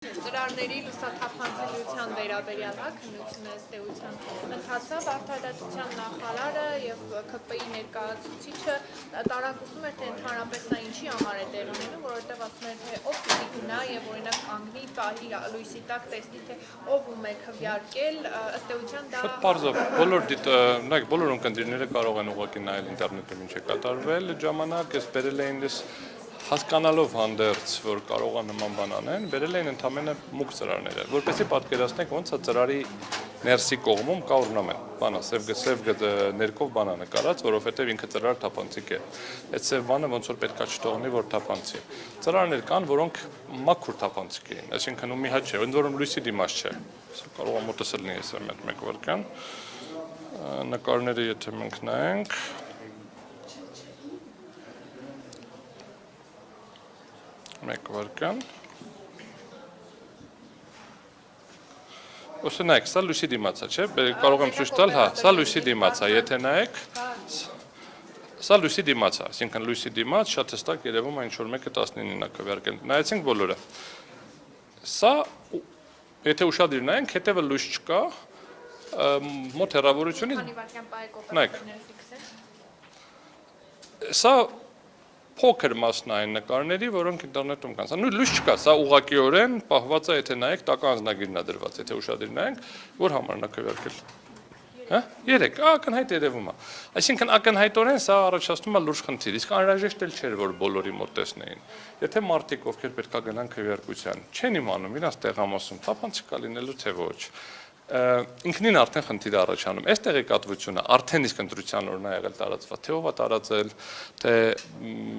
Ծրարների լուսաթափանցելիության վերաբերյալ քննությունը ըստ էության ընթացավ արդարադատության նախարարը եւ ՔՊ-ի ներկայացուցիչը տարակուսում էր թե ընդհանրապես նա ինչի համար է դեր ունենում, որովհետեւ ասում էր թե ով պիտի գնա եւ օրինակ կանգնի պահի լույսի տակ տեսնի թե ով ում է քվեարկել, ըստ էության դա Շատ պարզ է, բոլոր ունկնդիրները կարող են ուղղակի նայել ինտերնետում ինչ է կատարվել, այդ ժամանակ ես բերել էին ես հասկանալով հանդերձ, որ կարող է նման բան անեն, բերել էին ընդամենը մուգ ծրարները, որպեսզի պատկերացնենք ոնց է ծրարի ներսի կողմում կա օրնամենտ, բանա, սև ներկով բանա նկարած, որովհետև ինքը ծրար թափանցիկ է։ Այդ սև բանը ոնց որ պետքա չթողնի, որ թափանցի։ Ծրարներ կան, որոնք մաքուր թափանցիկ էին, այսինքն ու մի հատ չէ, ընդ որում լույսի դիմաց չէ։ Սա կարող է մոտս լինի այս մեկ վարքյան։ Նկարները եթե մենք նայենք մեկ վարքյան։ Ոսը նայեք, սա լույսի դիմաց է, չէ՞, կարող եմ ցույց տալ, հա, սա լույսի դիմաց է, եթե նայեք, սա լույսի դիմաց է, այսինքն լույսի դիմաց շատ հստակ երևում է ինչ որ մեկը 19-ին է քվեարկել։ Նայեցինք բոլորը։ Սա եթե ուշադիր նայենք, հետևը լույս չկա, մոտ հեռավորությունից նայեք։ Սա փոքր մասն այն նկարների, որոնք ինտերնետում կան։ Սա նույն լույս չկա, սա ուղղակիորեն պահված է, եթե նայեք, տակա անձնագիրն է դրված, եթե ուշադիր նայենք, որ համարն է քվեարկել։ Հա? 3, ակնհայտ երևում է։ Այսինքն ակնհայտորեն սա առաջացնում է լուրջ խնդիր, իսկ անհրաժեշտ էլ չէր, որ բոլորի մոտ տեսնեին։ Եթե մարդիկ, ովքեր պետքա գնան քվեարկության, չեն իմանում, իրանց տեղամասում թափանցիկ կա լինելու թե ոչ։ Ինքնին արդեն խնդիր առաջանում։ Այս տեղեկատվությունը արդեն իսկ ընտրության օրն է եղել տարածված, թե ով է տարածել, թե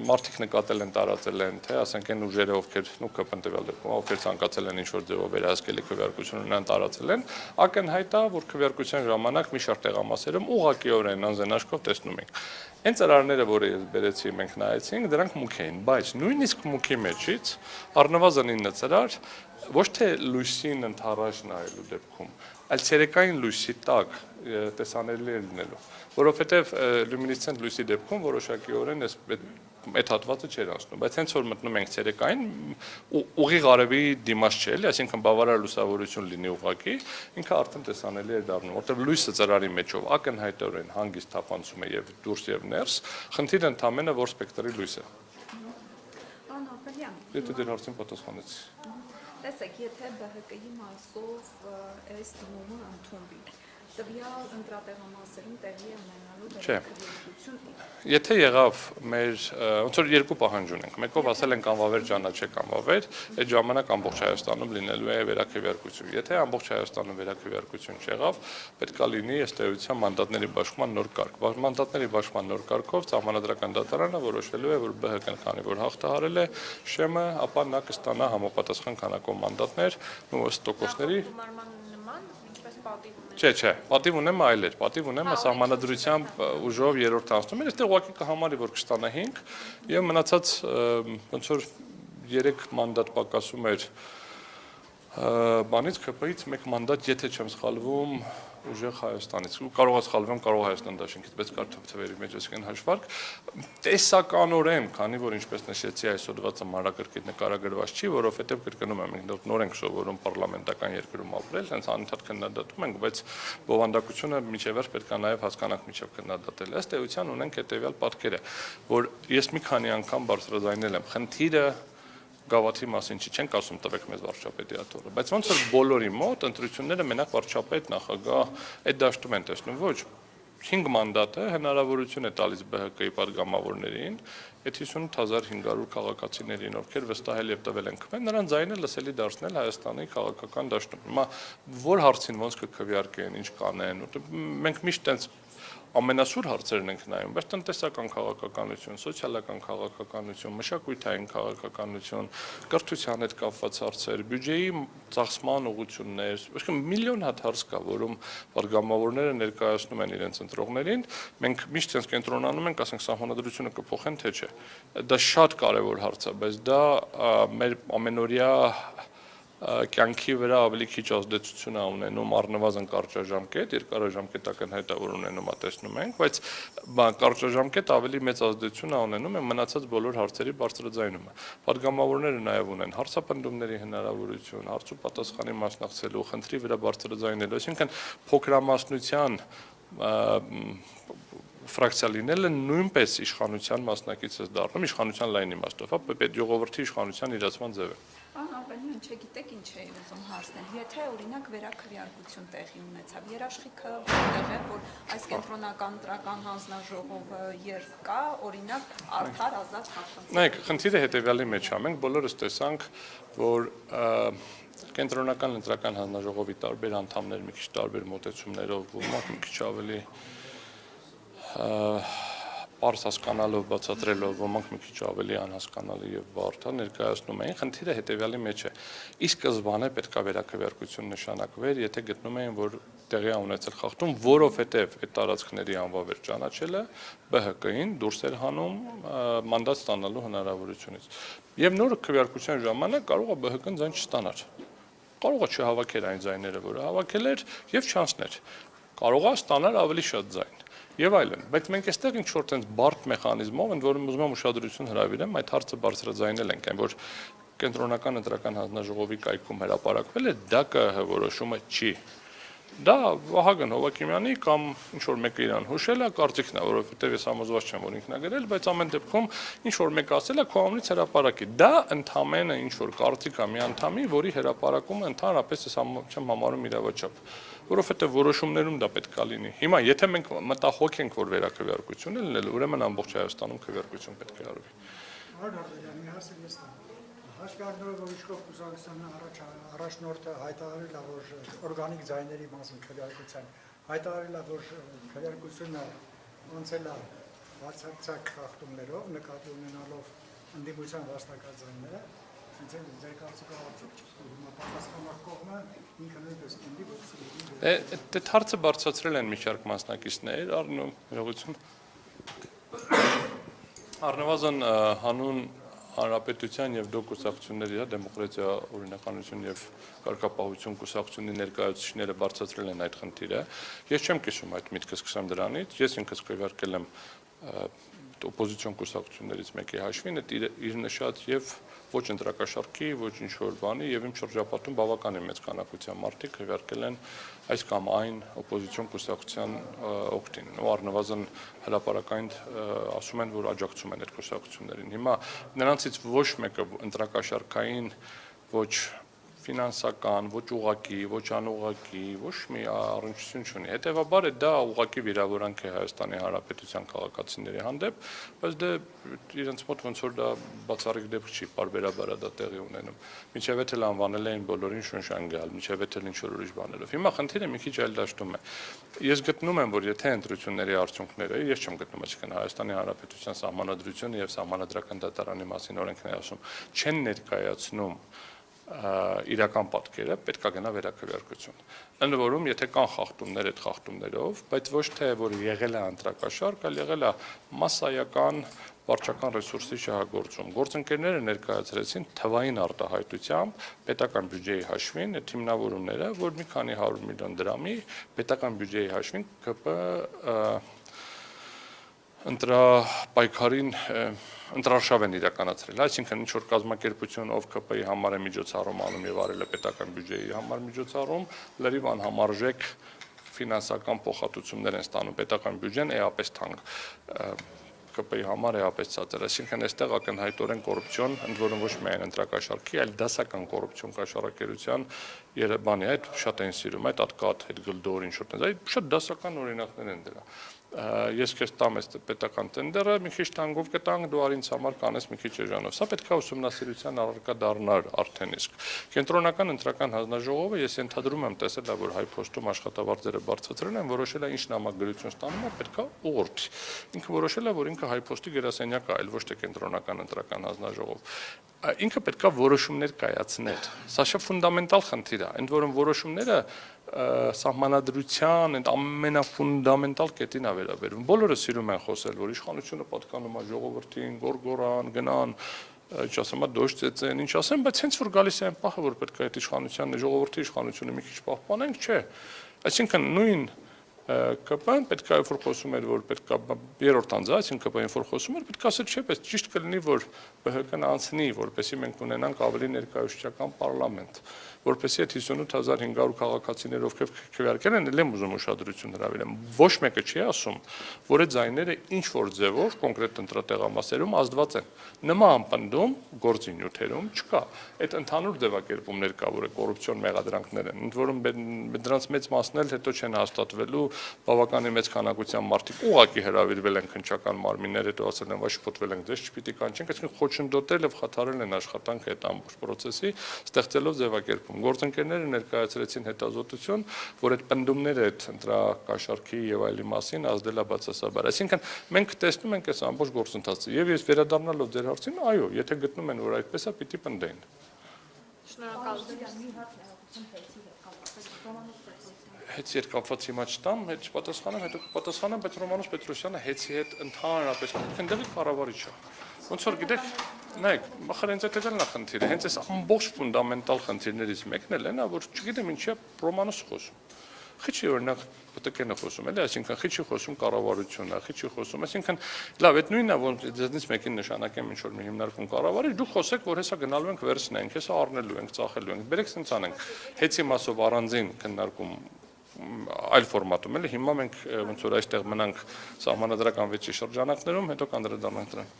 մարդիկ նկատել են տարածել են, թե ասենք այն ուժերը, ովքեր ԿՊ-ն տվյալ դեպքում, ովքեր ցանկացել են ինչ-որ ձևով վերահսկելի քվեարկություն ունենան տարածել են, ակնհայտ է, որ քվեարկության ժամանակ մի շարք տեղամասերում ուղղակիորեն անձեն աչքով տեսնում ենք։ Այն ծրարները, որը ես բերեցի, մենք նայեցինք, դրանք մուգ էին, բայց նույնիսկ մուգի մեջից առնվազն 9 ծրար ոչ թե լույսին ընդառաջ նայելու դեպքում, այլ ցերեկային լույսի տակ տեսանելի է լինելու, որովհետև լյումինեսցենտ լույսի դեպքում որոշակիորեն այդ հատվածը չէր անցնում, բայց հենց որ մտնում ենք ցերեկային, ուղիղ արևի դիմաց չէ, էլի, այսինքն բավարար լուսավորություն լինի ուղղակի, ինքը արդեն տեսանելի է դառնում, որտեղ լույսը ծրարի մեջով ակնհայտորեն հանգիստ թափանցում է եւ դուրս եւ ներս, խնդիրը ընդամենը որ սպեկտրի լույս է։ Պարոն Հակոբյան, Եթե դեր հարցին պատասխանեցի։ Տեսեք, եթե ԲՀԿ-ի մասով այս դիմումը ընդունվի, տվյալ ընտրատեղամասերում տեղի է ունենալու դեպքերություն։ Եթե եղավ մեր ոնց որ երկու պահանջ ունենք, մեկով ասել ենք անվավեր ճանաչեք անվավեր, այդ ժամանակ ամբողջ Հայաստանում լինելու է վերաքվեարկություն։ Եթե ամբողջ Հայաստանում վերաքվեարկություն չեղավ, պետք է լինի ըստ էության մանդատների բաշխման նոր կարգ։ Մանդատների բաշխման նոր կարգով Սահմանադրական դատարանը որոշելու է, որ ԲՀԿ-ն քանի որ հաղթահարել է ՇՄ, ապա նա կստանա համապատասխան քանակով մանդատներ, ըստ տոկոսների։ Չէ, պատիվ ունեմ այլեր, պատիվ ունեմ սահմանադրությամբ ուժով երրորդ անցնում էր, այստեղ ուղղակի կհամարի, որ կստանա 5 եւ մնացած ոնց որ 3 մանդատ պակասում էր բանից ԿՊ-ից 1 մանդատ, եթե չեմ սխալվում, ուժեղ Հայաստանից։ Կարող է սխալվեմ, կարող Հայաստան դաշինքից, բայց կար թվերի մեջ այսքան հաշվարկ։ Տեսականորեն, քանի որ ինչպես նշեցի, այս հոդվածը մանրակրկիտ նկարագրված չի, որովհետև կրկնում եմ, մենք նոր ենք սովորում պարլամենտական երկրում ապրել, հենց անընդհատ քննադատում ենք, բայց բովանդակությունը միջև վերջ պետք է նաև հասկանանք միջև քննադատել։ Ըստ էության ունենք հետեւյալ պատկերը, որ ես մի քանի անգամ բարձրաձայնել եմ խնդիրը գավաթի մասին չենք ասում տվեք մեզ վարչապետի աթոռը, բայց ոնց որ բոլորի մոտ ընտրությունները մենակ վարչապետ, նախագահ այդ դաշտում են տեսնում, ոչ 5 մանդատը հնարավորություն է տալիս ԲՀԿ-ի падգամավորներին, այդ 58500 քաղաքացիներին, ովքեր վստահել եւ տվել են քվեն, նրանց ձայնը լսելի դարձնել Հայաստանի քաղաքական դաշտում։ Հիմա որ հարցին ոնց կքվեարկեն, ինչ կանեն, մենք միշտ այնց ամենասուր հարցերն ենք նայում, բայց տնտեսական քաղաքականություն, սոցիալական քաղաքականություն, մշակութային քաղաքականություն, կրթության հետ կապված հարցեր, բյուջեի ծախսման ուղղություններ, այսինքն միլիոն հատ հարց կա, որում падգամավորները ներկայացնում են իրենց ընտրողներին, մենք միշտ այնց կենտրոնանում ենք, ասենք սահմանադրությունը կփոխեն թե չէ։ Դա շատ կարևոր հարց է, բայց դա մեր ամենօրյա կյանքի վրա ավելի քիչ ազդեցություն է ունենում առնվազն կարճաժամկետ, երկարաժամկետական հետ որ ունենում է տեսնում ենք, բայց կարճաժամկետ ավելի մեծ ազդեցություն է ունենում է մնացած բոլոր հարցերի բարձրաձայնումը։ Պատգամավորները նաև ունեն հարցապնդումների հնարավորություն, հարց ու պատասխանի մասնակցելու, խնդրի վրա բարձրաձայնելու, այսինքն փոքրամասնության ֆրակցիա լինելը նույնպես իշխանության մասնակից է դառնում, իշխանության լայն իմաստով, ժողովրդի իշխանության իրացման ձև է։ Պարոն Աբելյան, չգիտեք ինչ էի ուզում հարցնել։ Եթե օրինակ վերաքվեարկություն տեղի ունեցավ, երաշխիքը որտեղ է, որ այս կենտրոնական ընտրական հանձնաժողովը երբ կա, օրինակ արդար ազատ խախտում։ Նայեք, խնդիրը հետևյալի մեջ է, մենք բոլորս տեսանք, որ կենտրոնական ընտրական հանձնաժողովի տարբեր անդամներ մի քիչ տարբեր մոտեցումներով, ոմանք մի քիչ ավելի պարզ հասկանալով, բացատրելով, ոմանք մի քիչ ավելի անհասկանալի եւ բարդ ներկայացնում էին, խնդիրը հետեւյալի մեջ է։ Ի սկզբանե պետքա վերաքվեարկություն նշանակվեր, եթե գտնում էին, որ տեղի է ունեցել խախտում, որովհետեւ այդ տարածքների անվավեր ճանաչելը ԲՀԿ-ին դուրս էր հանում մանդատ ստանալու հնարավորությունից։ Եվ նոր քվեարկության ժամանակ կարող է ԲՀԿ-ն ձայն չստանալ։ Կարող է չհավաքեր այն ձայները, որը հավաքել էր եւ չանցներ։ Կարող է ստանալ ավելի շատ ձայն։ Եվ այլն, բայց մենք այստեղ ինչ-որ տենց բարդ մեխանիզմով, ընդ որում ուզում եմ ուշադրություն հրավիրեմ, այդ հարցը բարձրաձայնել ենք, այն որ կենտրոնական ընտրական հանձնաժողովի կայքում հրապարակվել է, դա ԿՀ որոշումը չի։ Դա Վահագն Հովակիմյանի կամ ինչ-որ մեկը իրան հուշել է, կարծիքն է, որովհետև ես համոզված չեմ, որ ինքն է գրել, բայց ամեն դեպքում ինչ-որ մեկը ասել է, քո անունից հրապարակի։ Դա ընդամենը ինչ-որ կարծիք է մի անդամի, որի հրապարակումը ընդհանրապես ես չեմ համարում իրավաչափ, որովհետև որոշումներում դա պետք է լինի։ Հիմա եթե մենք մտահոգ ենք, որ վերաքվեարկություն է լինել, ուրեմն ամբողջ Հայաստանում քվեարկություն պետք է արվի։ Հաշվի առնելով, որ իշխող կուսակցության առաջնորդը հայտարարել է, որ օրգանիկ ձայների մասին քվեարկության, հայտարարել է, որ քվեարկությունը անցել է բացարձակ խախտումներով, նկատի ունենալով ընդդիմության վաստակած ձայները, այսինքն ձեր կարծիքով արդյոք հիմա պատասխանող կողմը ինքը նույնպես ընդդիմություն։ Այդ հարցը բարձրացրել են մի շարք մասնակիցներ, առնվազն հանուն Հանրապետության եւ դու կուսակցությունների դեմոկրատիա, օրինականություն եւ կարգապահություն կուսակցությունների ներկայացուցիչները բարձրացրել են այդ խնդիրը։ Ես չեմ կիսում այդ միտքը, սկսեմ դրանից։ Ես ինքս քվեարկել եմ օպոզիցիոն կուսակցություններից մեկի հաշվին, այդ իր նշած եւ ոչ ընտրակաշառքի, ոչ ինչ-որ բանի եւ իմ շրջապատում բավականին մեծ քանակության մարդիկ քվեարկել են այս կամ այն օպոզիցիոն կուսակցության օգտին։ Ու առնվազն հրապարակային ասում են, որ աջակցում են այդ կուսակցություններին։ Հիմա նրանցից ոչ մեկը ընտրակաշառքային, ոչ ֆինանսական, ոչ ուղղակի, ոչ անուղղակի, ոչ մի առնչություն չունի։ Հետևաբար դա ուղղակի վիրավորանք է Հայաստանի Հանրապետության քաղաքացիների հանդեպ, բայց դե իրենց մոտ ոնց որ դա բացառիկ դեպք չի, պարբերաբար է դա տեղի ունենում։ Մինչև էլ անվանել էին բոլորին շունշանգալ, մինչև էլ ինչ-որ ուրիշ բաներով։ Հիմա խնդիրը մի քիչ այլ դաշտում է։ Ես գտնում եմ, որ եթե ընտրությունների արդյունքները, ես չեմ գտնում, այսինքն Հայաստանի Հանրապետության սահմանադրությունը եւ սահմանադրական դատարանի մասին օրենքն է ասում, չեն ներկայացնում իրական պատկերը, պետք է գնա վերաքվեարկություն։ Ընդ որում, եթե կան խախտումներ այդ խախտումներով, բայց ոչ թե որ եղել է ընտրակաշառք, այլ եղել է մասսայական վարչական ռեսուրսի շահագործում։ Գործընկերները ներկայացրեցին թվային արտահայտությամբ պետական բյուջեի հաշվին այդ հիմնավորումները, որ մի քանի 100 միլիոն դրամի պետական բյուջեի հաշվին ԿՊ ընտրապայքարին ընտրարշավ են իրականացրել, այսինքն ինչ-որ կազմակերպություն, ով ԿՊ-ի համար է միջոցառում անում եւ արել է պետական բյուջեի համար միջոցառում, լրիվ անհամարժեք ֆինանսական փոխհատուցումներ են ստանում պետական բյուջեն էապես թանկ ԿՊ-ի համար էապես ցածր, այսինքն այստեղ ակնհայտորեն կոռուպցիոն, ընդ որում ոչ միայն ընտրակաշառքի, այլ դասական կոռուպցիոն կաշառակերության բանի է, այդ շատ են սիրում, այդ ատկատ, այդ գլդոր, ինչ-որ տենց, այդ շատ դասական օրինակներ են դրա։ Ես քեզ տամ այս պետական տենդերը, մի քիչ տանգով կտանք, դու արինց համար կանես մի քիչ էժանով։ Սա պետք է ուսումնասիրության առարկա դառնար արդեն իսկ։ Կենտրոնական ընտրական հանձնաժողովը ես ենթադրում եմ տեսել, որ հայփոստում աշխատավարձերը բարձրացրել են, որոշել է ինչ նամակագրություն ստանում է, պետք է ուղղորդի։ Ինքը որոշել է, որ ինքը հայփոստի գրասենյակ է, այլ ոչ թե կենտրոնական ընտրական հանձնաժողով։ Ինքը պետք է որոշումներ կայացներ։ Սա շատ ֆունդամենտալ խնդիր է, ընդ որում որոշումները սահմանադրության այդ ամենաֆունդամենտալ կետին է վերաբերում։ Բոլորը սիրում են խոսել, որ իշխանությունը պատկանում է ժողովրդին, գորգորան, գնան, ինչ ասեմ, դոշ ծեծեն, ինչ ասեմ, բայց հենց որ գալիս է այն պահը, որ պետք է այդ իշխանության, ժողովրդի իշխանությունը մի քիչ պահպանենք, չէ։ Այսինքն նույն ԿՊ-ն պետք է որ խոսում էր, որ պետք է երրորդ անձը, այսինքն ԿՊ-ին որ խոսում էր, պետք է ասել, չէ, բայց ճիշտ կլինի, որ ԲՀԿ-ն անցնի, որպեսզի մենք ունենանք ավելի ներկայացուցչական պարլամենտ, որպեսզի այդ 58500 քաղաքացիներ, ովքեր քվեարկել են, ելեմ ուզում ուշադրություն հրավիրեմ, ոչ մեկը չի ասում, որ այդ ձայները ինչ որ ձևով կոնկրետ ընտրատեղամասերում ազդված են։ Նման պնդում գործի նյութերում չկա։ Այդ ընդհանուր ձևակերպումներ կա, որը կոռուպցիոն մեղադրանքներ են, ընդ որում դրանց մեծ մասն էլ հետո չեն հաստատվելու, բավականին մեծ քանակության մարդիկ ուղղակի հրավիրվել են քննչական մարմիններ, հետո ասել են, շփոթվել ենք, դες չպիտի կանչենք, այսինքն խոչընդոտել եւ խաթարել են աշխատանքը այդ ամբողջ process-ի, ստեղծելով ձևակերպում։ Գործընկերները ներկայացրեցին հետազոտություն, որ այդ պնդումները այդ ընտրակաշառքի եւ այլի մասին ազդել է բացասաբար։ Այսինքն մենք տեսնում ենք այս ամբողջ գործընթացը եւ ես վերադառնալով ձեր հարցին, այո, եթե գտնում են, որ այդպես է, պիտի պնդեն։ Շնորհակալություն։ Հետի հետ կապված հիմա չտամ, հետ չպատասխանեմ, հետո կպատասխանեմ, բայց Ռոմանոս Պետրոսյանը հետի հետ ընդհանրապես քնդելի կառավարիչ է։ Ոնց որ գիտեք, նայեք, բախր հենց այդ էլ նա խնդիրը, հենց այս ամբողջ ֆունդամենտալ խնդիրներից մեկն էլ է նա, որ չգիտեմ ինչի է Ռոմանոսը խոսում։ Խիչի օրինակ ՊՏԿ-ն է խոսում, էլի, այսինքն խիչի խոսում կառավարությունը, խիչի խոսում, այսինքն լավ, այդ նույնն է, որ ձեզնից մեկին նշանակեմ ինչ որ մի հիմնարկում կառավարիչ, դուք խոսեք, որ հեսա գնալու ենք վերցնենք, հեսա առնելու ենք, ծախելու ենք, բերեք սենց անենք։ Հեցի մասով առանձին քննարկում այլ ֆորմատում էլի, հիմա մենք ոնց որ այստեղ մնանք սահմանադրական վեճի շրջանակներում, հետո կանդրադառնանք դրան։